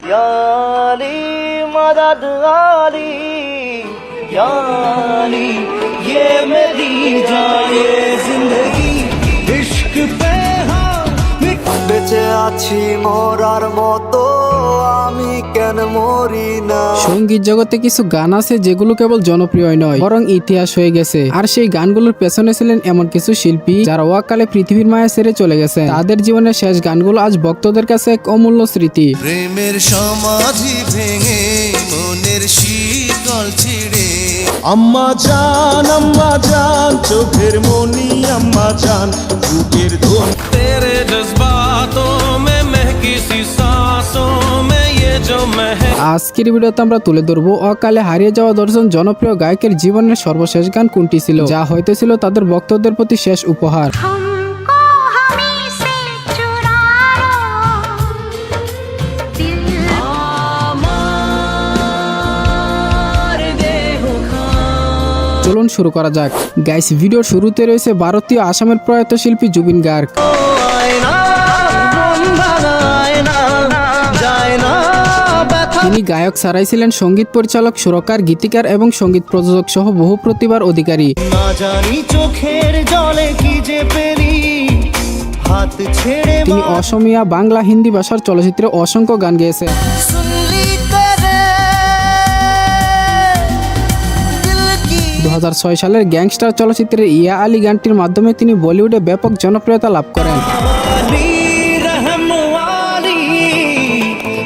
या अली मदद अली या अली ये मेरी जाए जिंदगी इश्क पे বেঁচে আছি মরার মতো আমি কেন মরি না। সঙ্গীত জগতে কিছু গান আছে যেগুলো কেবল জনপ্রিয় নয় বরং ইতিহাস হয়ে গেছে। আর সেই গানগুলোর পেছনে ছিলেন এমন কিছু শিল্পী যারা ওয়াকালে পৃথিবীর মায়া ছেড়ে চলে গেছে। তাদের জীবনের শেষ গানগুলো আজ ভক্তদের কাছে এক অমূল্য স্মৃতি। প্রেমের সমাধি ভেঙে মনের শীতল ছিড়ে আম্মা জান চোখের মনি আম্মা জান বুকের ধন तेरे जज्बातों में महकी सी सांसों में ये जो महक আজকের ভিডিওতে আমরা তুলে ধরবো অকালে হারিয়ে যাওয়া 10 জন জনপ্রিয় গায়কের জীবনের সর্বশেষ গান কোনটি ছিল, যা হয়তো ছিল তাদের ভক্তদের প্রতি শেষ উপহার। চলুন শুরু করা যাক। গাইস, ভিডিওর শুরুতে রয়েছে ভারতীয় আসামের প্রয়াত শিল্পী জুবিন গার্গ। তিনি গায়ক ছাড়াই ছিলেন সঙ্গীত পরিচালক, সুরকার, গীতিকার এবং সঙ্গীত প্রযোজক সহ বহু প্রতিভার অধিকারী। না জানি চোখের জলে কি যে পেলি হাত ছেড়ে তিনি অসমীয়া, বাংলা, হিন্দি ভাষার চলচ্চিত্রে অসংখ্য গান গেয়েছেন। শুনলি তেরে দিল কি 2006 সালের গ্যাংস্টার চলচ্চিত্রের ইয়া আলী গানটির মাধ্যমে তিনি বলিউডে ব্যাপক জনপ্রিয়তা লাভ করেন। আলী রহম আলী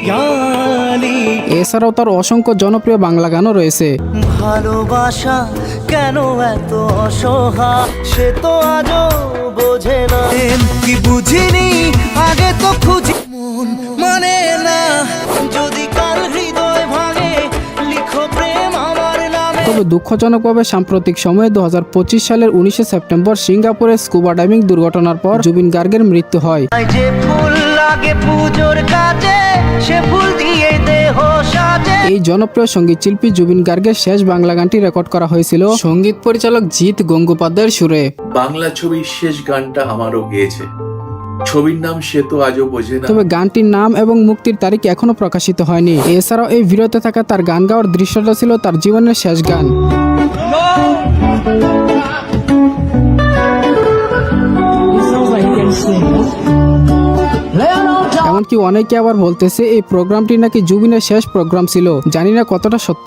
ইয়া আলী। এছাড়াও তার অসংখ্য জনপ্রিয় বাংলা গানও রয়েছে। ভালোবাসা কেন এত অসহায় সে তো আজও বোঝে না। কি বুঝিনি আগে তো খুঁজি মন মানে না যদি কাল হৃদয় ভাঙে লিখো প্রেম আমার নামে। তবে দুঃখজনকভাবে সাম্প্রতিক সময়ে 2025 সালের 19 সেপ্টেম্বর সিঙ্গাপুরে স্কুবা ডাইভিং দুর্ঘটনার পর জুবিন গার্গের মৃত্যু হয়। যে ফুল লাগে পুজোর কাজে সে ফুল দিয়ে দেহ সাজে। এই জনপ্রিয় সঙ্গীত শিল্পী জুবিন গার্গের শেষ বাংলা গানটি রেকর্ড করা হয়েছিল সঙ্গীত পরিচালক জিৎ গঙ্গোপাধ্যায়ের সুরে। বাংলা ছবির শেষ গানটা আমারও গেয়েছে। ছবির নাম সে তো আজও বোঝে না। তবে গানটির নাম এবং মুক্তির তারিখ এখনো প্রকাশিত হয়নি। এছাড়াও এই ভিডিওতে থাকা তার গান গাওয়ার দৃশ্যটা ছিল তার জীবনের শেষ গান। এমনকি অনেকে আবার বলতেছে এই প্রোগ্রামটি নাকি জুবিনের শেষ প্রোগ্রাম ছিল। জানি না কতটা সত্য।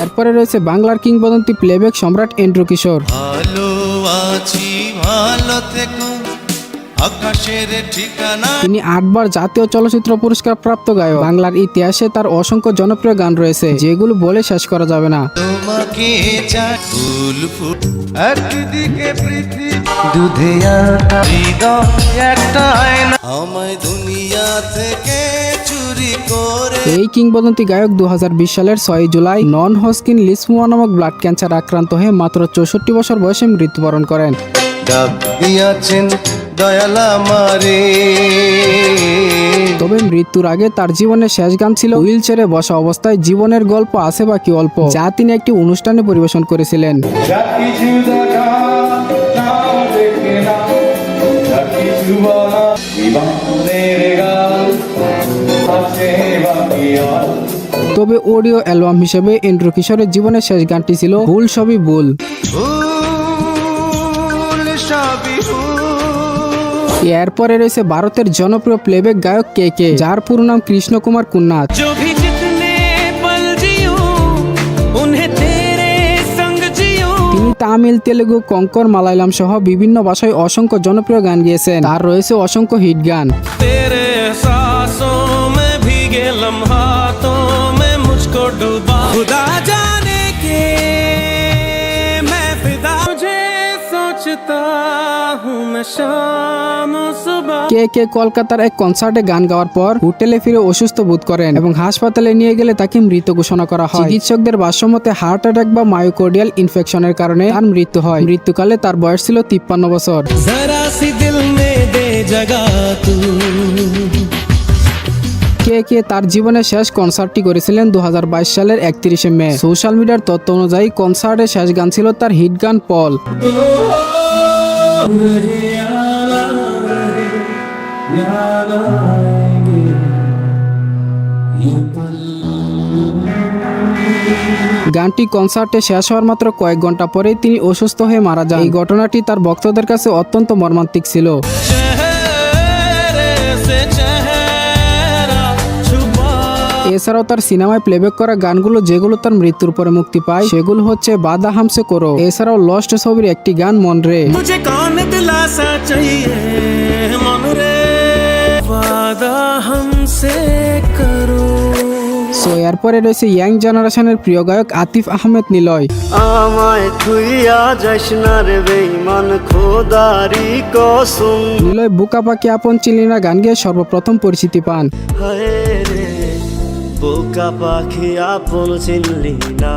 এরপরে রয়েছে বাংলার কিংবদন্তি প্লেব্যাক সম্রাট এন্ড্রু কিশোর। ভালো আছি ভালো থেকো আকাশের ঠিকানা তিনি 8 বার জাতীয় চলচ্চিত্র পুরস্কার প্রাপ্ত গায়ক। বাংলার ইতিহাসে তার অসংখ্য জনপ্রিয় গান রয়েছে যেগুলো বলে শেষ করা যাবে না। তোমাকে চাই ফুল ফুল একদিকে পৃথিবী দুধে আটা হৃদয় একটা আয়না আমায় দুনিয়া থেকে চুরি করে এই কিংবদন্তি গায়ক 2020 সালের 6 জুলাই নন হজকিন লিম্ফোমা নামক ব্লাড ক্যান্সার আক্রান্ত হয়ে মাত্র 64 বছর বয়সে মৃত্যুবরণ করেন। ডাক দিয়াছেন দয়ালা মারে। তবে মৃত্যুর আগে তার জীবনের শেষ গান ছিল হুইল চেয়ারে বসা অবস্থায় জীবনের গল্প আছে বাকি অল্প, যা তিনি একটি অনুষ্ঠানে পরিবেশন করেছিলেন। তবে অডিও অ্যালবাম হিসেবে এন্ড্রু কিশোরের জীবনের শেষ গানটি ছিল ভুল সবই ভুল। এরপরে রয়েছে ভারতের জনপ্রিয় প্লেব্যাক গায়ক কে কে, যার পুরো নাম কৃষ্ণ কুমার কুন্নাথ। তিনি তামিল, তেলেগু, কঙ্কর, মালায়ালাম সহ বিভিন্ন ভাষায় অসংখ্য জনপ্রিয় গান গেয়েছেন। তার রয়েছে অসংখ্য হিট গান। কে কে কলকাতার এক কনসার্টে গান গাওয়ার পর হোটেলে ফিরে অসুস্থ বোধ করেন এবং হাসপাতালে নিয়ে গেলে তাকে মৃত ঘোষণা করা হয়। চিকিৎসকদের ভাষ্যমতে হার্ট অ্যাটাক বা মায়োকার্ডিয়াল ইনফেকশনের কারণে তার মৃত্যু হয়। মৃত্যুকালে তার বয়স ছিল 53 বছর। কে কে তার জীবনের শেষ কনসার্টটি করেছিলেন 2022 সালের 31 মে। সোশ্যাল মিডিয়ার তথ্য অনুযায়ী কনসার্টের শেষ গান ছিল তার হিট গান পল। গানটি কনসার্টে শেষ হওয়ার মাত্র কয়েক ঘন্টা পরেই তিনি অসুস্থ হয়ে মারা যান। এই ঘটনাটি তার ভক্তদের কাছে অত্যন্ত মর্মান্তিক ছিল। चेहरे से चेहरा छुपा এছাড়াও তার সিনেমায় প্লেব্যাক করা গানগুলো যেগুলো তার মৃত্যুর পরে মুক্তি পায় সেগুলো হচ্ছে বাদা হামসে করো, এছাড়াও লস্ট ছবির একটি গান মন রে। मुझे कौन दिलासा चाहिए मन रे वादा हमसे करो। সো এরপরে রয়েছে ইয়াং জেনারেশনের প্রিয় গায়ক আতিফ আহমেদ নিলয়। আমায় থুইয়া যাস না রে বেঈমান খোদারি কসম, নিলয় বুকা পাখি আপন চিনি না গান গেয়ে সর্বপ্রথম পরিচিতি পান। হায় রে বোকা পাখি আপন চিনলি না।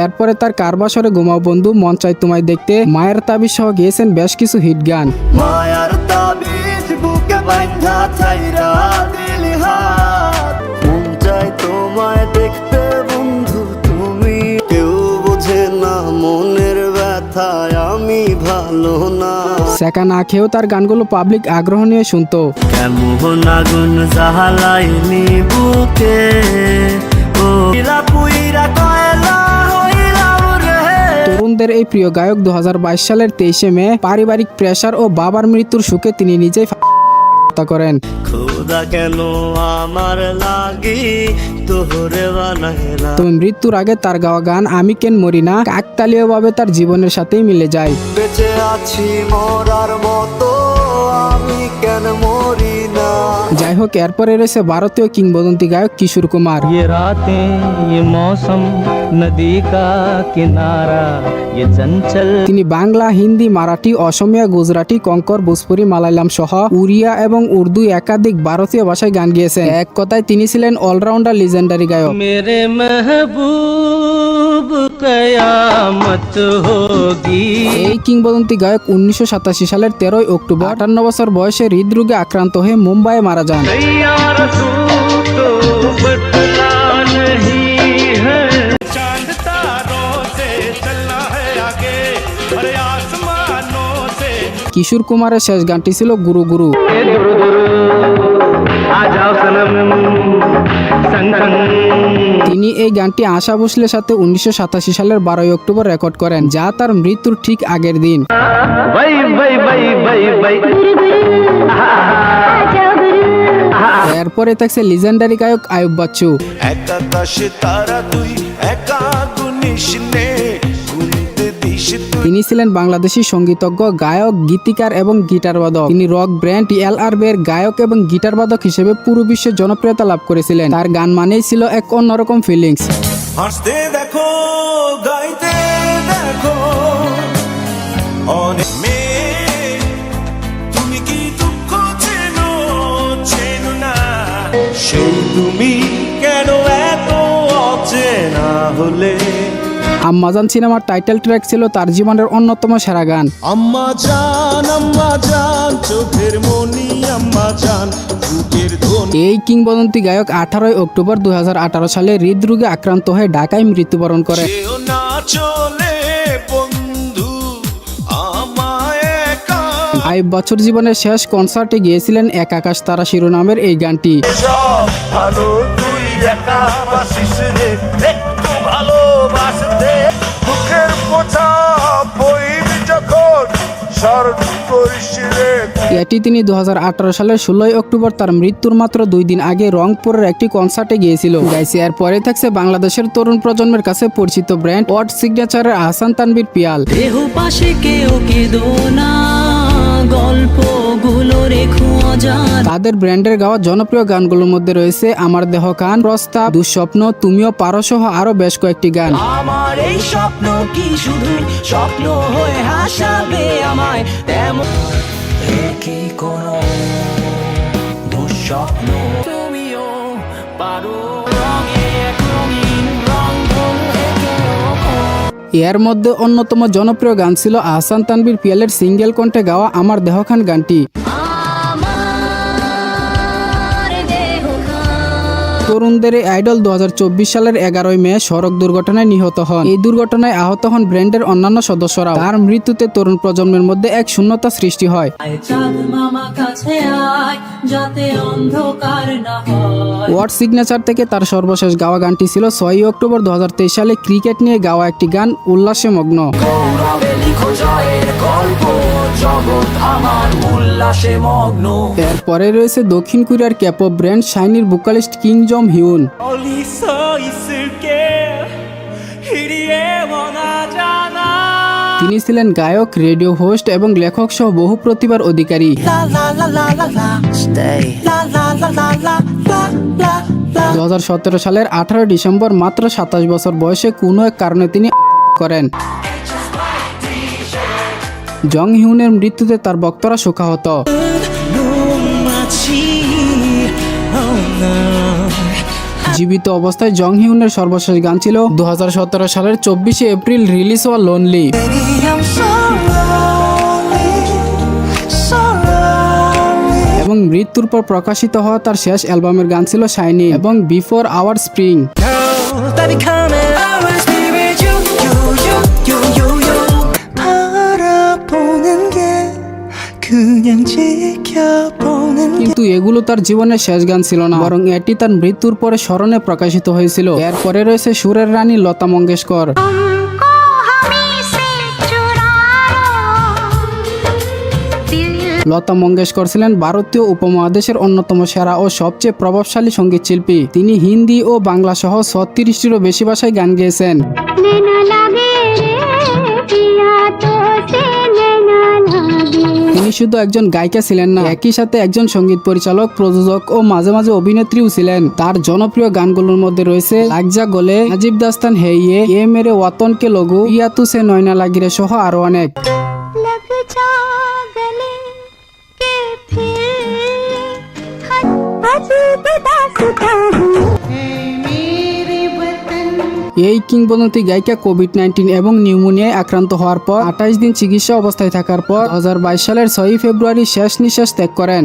এরপরে তার কারবাসরে ঘুমাও বন্ধু, মন চাই তোমায় দেখতে, মায়ের তাবিজ সহ গিয়েছেন বেশ কিছু হিট গান। মায়ার তাবিজ বুকে বাঁধা ছাইরা দিলি হাত, মন চাই তোমায় দেখতে বন্ধু তুমি, কেউ বোঝে না মনের ব্যথায় আমি ভালো না। সেকা না খেয়েও তার গানগুলো পাবলিক আগ্রহ নিয়ে শুনতো। কেমন আগুন জ্বালাইনি বুকে, ও পুইরা পুইরা কয়লা হইলাম রে। তরুণদের এই প্রিয় গায়ক 2022 সালের 23শে মে পারিবারিক প্রেসার ও বাবার মৃত্যুর শোকে তিনি নিজেই হত্যা করেন। খোদা কেন আমার লাগি তোরে বানাইলা। তবে মৃত্যুর আগে তার গাওয়া গান আমি কেন মরি না কাকতালীয় ভাবে তার জীবনের সাথেই মিলে যায়। বেঁচে আছি মরার মতো আমি কেন মরি না। যাই হোক, এরপরে রয়েছে ভারতীয় কিংবদন্তি গায়ক কিশোর কুমার। ये रातें ये मौसम नदी का किनारा ये चंचल। তিনি বাংলা, হিন্দি, মারাঠি, অসমীয়া, গুজরাটি, কঙ্কর, ভোজপুরি, মালায়ালাম সহ উড়িয়া এবং উর্দু একাধিক ভারতীয় ভাষায় গান গেয়েছেন। এক কথায় তিনি ছিলেন অলরাউন্ডার লিজেন্ডারি গায়ক। मेरे महबूब कयामत होगी। এই কিংবদন্তি গায়ক 1987 সালের 13 অক্টোবর 58 বছর বয়সে হৃদরোগে আক্রান্ত হয়ে মুম্বাইয়ে মারা যান। यार तू तो बदला नहीं है। चांद तारों से चलना है आगे और आसमानों से। কিশোর কুমারের শেষ গানটি ছিল গুরু গুরু। आ जाओ सनम संग संग। তিনি এই গানটি আশা ভোসলের সাথে 1987 সালের 12 অক্টোবর রেকর্ড করেন, যা তার মৃত্যুর ঠিক আগের দিন। Bye bye bye bye bye. এরপরে থাকছে লিজেন্ডারি গায়ক আয়ুব বাচ্চু। একা আকাশে তারা তুই একা গুনিস নে, গুনতে দিস তুই। তিনি ছিলেন বাংলাদেশি সঙ্গীতজ্ঞ, গায়ক, গীতিকার এবং গিটারবাদক। তিনি রক ব্যান্ড এলআরবি এর গায়ক এবং গিটারবাদক হিসেবে পুরো বিশ্বে জনপ্রিয়তা লাভ করেছিলেন। তার গান মানেই ছিল এক অন্যরকম ফিলিংস। হাসতে দেখো গাইতে দেখো অনেক মেয়ে, তুমি কি দুঃখ চেনো চেনো না, সেই তুমি কেন এত অচেনা হলে। আম্মাজান সিনেমার টাইটেল ট্র্যাক ছিল তার জীবনের অন্যতম সেরা গান। আম্মা জান চোখের মনি আম্মা জান বুকের ধ্বনি। এই কিংবদন্তি গায়ক 18 অক্টোবর 2018 সালে হৃদরোগে আক্রান্ত হয়ে ঢাকায় মৃত্যুবরণ করেন। সেও না চলে বন্ধু আমায় একা। আয়ুব বাচ্চুর জীবনের শেষ কনসার্টে গিয়েছিলেন এক আকাশ তারা শিরোনামের এই গানটি। সব ভালো তুই একা বাসিস রে, একটু ভালোবাসতে বুকের পোছা বইবি যখন স্মরণ করিস রে। এটি তিনি 2018 সালের 16 অক্টোবর তার মৃত্যুর মাত্র 2 দিন আগে রংপুরের একটি কনসার্টে গিয়েছিল। গাইছে এরপরে থাকছে বাংলাদেশের তরুণ প্রজন্মের কাছে পরিচিত ব্র্যান্ড ওয়াট সিগনেচারের আহসান তানভীর পিয়াল। দেহ পাশে কেউ কেঁদো না, গল্পগুলো রেখো অজানা। তাদের ব্র্যান্ডের গাওয়া জনপ্রিয় গানগুলোর মধ্যে রয়েছে আমার দেহ কান, প্রস্তাব, দুঃস্বপ্ন, তুমিও পারো সহ আরো বেশ কয়েকটি গান। আমার এই স্বপ্ন কি শুধু স্বপ্ন হয়ে হাসাবে আমায়, তেমন কি কোনো দুঃস্বপ্ন। তুমিও পারো রঙে এক রঙিন রংধনু এঁকে। এর মধ্যে অন্যতম জনপ্রিয় গান ছিল আহসান তানভীর পিয়ালের সিঙ্গেল কণ্ঠে গাওয়া আমার দেহ খান গানটি। আমার দেহ খান তরুণদের এই আইডল 2024 সালের 11 মে সড়ক দুর্ঘটনায় নিহত হন। এই দুর্ঘটনায় আহত হন ব্যান্ডের অন্যান্য সদস্যরা। তার মৃত্যুতে তরুণ প্রজন্মের মধ্যে এক শূন্যতা সৃষ্টি হয়। চাঁদ মামা কাছে আয় যাতে অন্ধকার না হয়। ওয়ার্ড সিগনেচার থেকে তার সর্বশেষ গাওয়া গানটি ছিল 6 অক্টোবর 2023 সালে ক্রিকেট নিয়ে গাওয়া একটি গান উল্লাসে মগ্ন। গৌরবে লিখো জয়ের গল্প, জগৎ আমার উল্লাসে মগ্ন। এরপরে রয়েছে দক্ষিণ কোরিয়ার ক্যাপপ ব্র্যান্ড শাইনির ভোকালিস্ট কিং জম হিউন। 멀리 서 있을게 이리에 원하잖아. তিনি ছিলেন গায়ক, রেডিও হোস্ট এবং লেখক সহ বহু প্রতিভার অধিকারী। La la la la la la stay. La la la la la la la la. 2017 সালের 18 ডিসেম্বর মাত্র 27 বছর বয়সে কোনো এক কারণে তিনি করেন। জং হিউনের মৃত্যুতে তার ভক্তরা শোকাহত। জীবিত অবস্থায় জং হিউনের সর্বশেষ গান ছিল 2017 সালের 24 এপ্রিল রিলিজ হওয়া লোনলি। এবং মৃত্যুর পর প্রকাশিত হওয়া তার শেষ অ্যালবামের গান ছিল শাইনি এবং বিফোর আওয়ার স্প্রিং। কিন্তু এগুলো তার জীবনের শেষ গান ছিল না, বরং এটি তার মৃত্যুর পরে স্মরণে প্রকাশিত হয়েছিল। এরপরে রয়েছে সুরের রানী লতা মঙ্গেশকর। লতা মঙ্গেশকর ছিলেন ভারতীয় উপমহাদেশের অন্যতম সেরা ও সবচেয়ে প্রভাবশালী সঙ্গীত শিল্পী। তিনি হিন্দি ও বাংলা সহ 36টিরও বেশি ভাষায় গান গেয়েছেন। তিনি শুধু একজন গায়িকা ছিলেন না, একই সাথে একজন সঙ্গীত পরিচালক, প্রযোজক ও মাঝে মাঝে অভিনেত্রীও ছিলেন। তার জনপ্রিয় গানগুলোর মধ্যে রয়েছে লাগজা গলে, নাজিব দাস্তান হে ইয়ে মেরে ওয়াতন কে লোগো, ইয়া তু সে নয়না লাগিরে সহ আরো অনেক। এই কিংবদন্তি গায়িকা কোভিড-19 এবং নিউমোনিয়ায় আক্রান্ত হওয়ার পর 28 দিন চিকিৎসা অবস্থায় থাকার পর 2022 সালের 6 ফেব্রুয়ারি শেষ নিঃশ্বাস ত্যাগ করেন।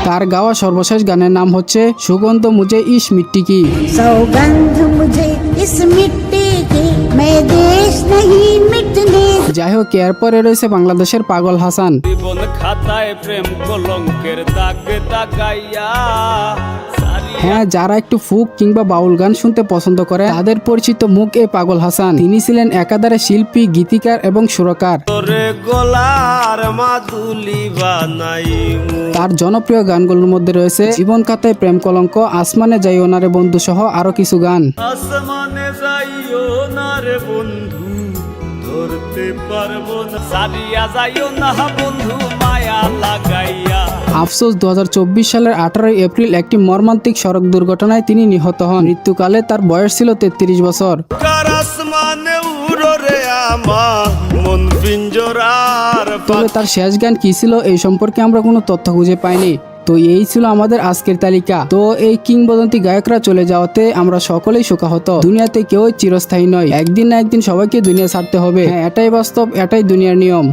তার গাওয়া সর্বশেষ গানের নাম হচ্ছে সুগন্ধ মুঝে ইস মিট্টি কি। सौगंध मुझे इस मिट्टी की, मैं देश नहीं मिटने। যাই হোক, এরপরে রয়েছে বাংলাদেশের পাগল হাসান। জীবন খাতায় প্রেম কলঙ্কের দাগ দাগাইয়া হ্যাঁ, যারা একটু ফোক কিংবা বাউল গান শুনতে পছন্দ করে তাদের পরিচিত মুখ এই পাগল হাসান। তিনি ছিলেন একাধারে শিল্পী, গীতিকার এবং সুরকার। তোরে গলার মাদুলি বানাই তার জনপ্রিয় গানগুলোর মধ্যে রয়েছে জীবন খাতায় প্রেম কলঙ্ক, আসমানে যাইও না রে বন্ধু সহ আরো কিছু গান। আসমানে যাইও না রে বন্ধু, ধরতে পারবো না, সারিয়া যাইও না বন্ধু মায়া লাগাইয়া। আফসোস, 2024 সালের 18 এপ্রিল একটি মর্মান্তিক সড়ক দুর্ঘটনায় তিনি নিহত হন। মৃত্যুকালে তার বয়স ছিল 33 বছর। কার আসমানে উড়ো রে আমার মন পিঞ্জরার। তবে তার শেষ গান কি ছিল এই সম্পর্কে আমরা কোনো তথ্য খুঁজে পাইনি। তো এই ছিল আমাদের আজকের তালিকা। তো এই কিংবদন্তি গায়করা চলে যাওয়াতে আমরা সকলেই শোকাহত। দুনিয়াতে কেউ চিরস্থায়ী নয়, একদিন না একদিন সবাইকে দুনিয়া ছাড়তে হবে। হ্যাঁ, এটাই বাস্তব, এটাই দুনিয়ার নিয়ম।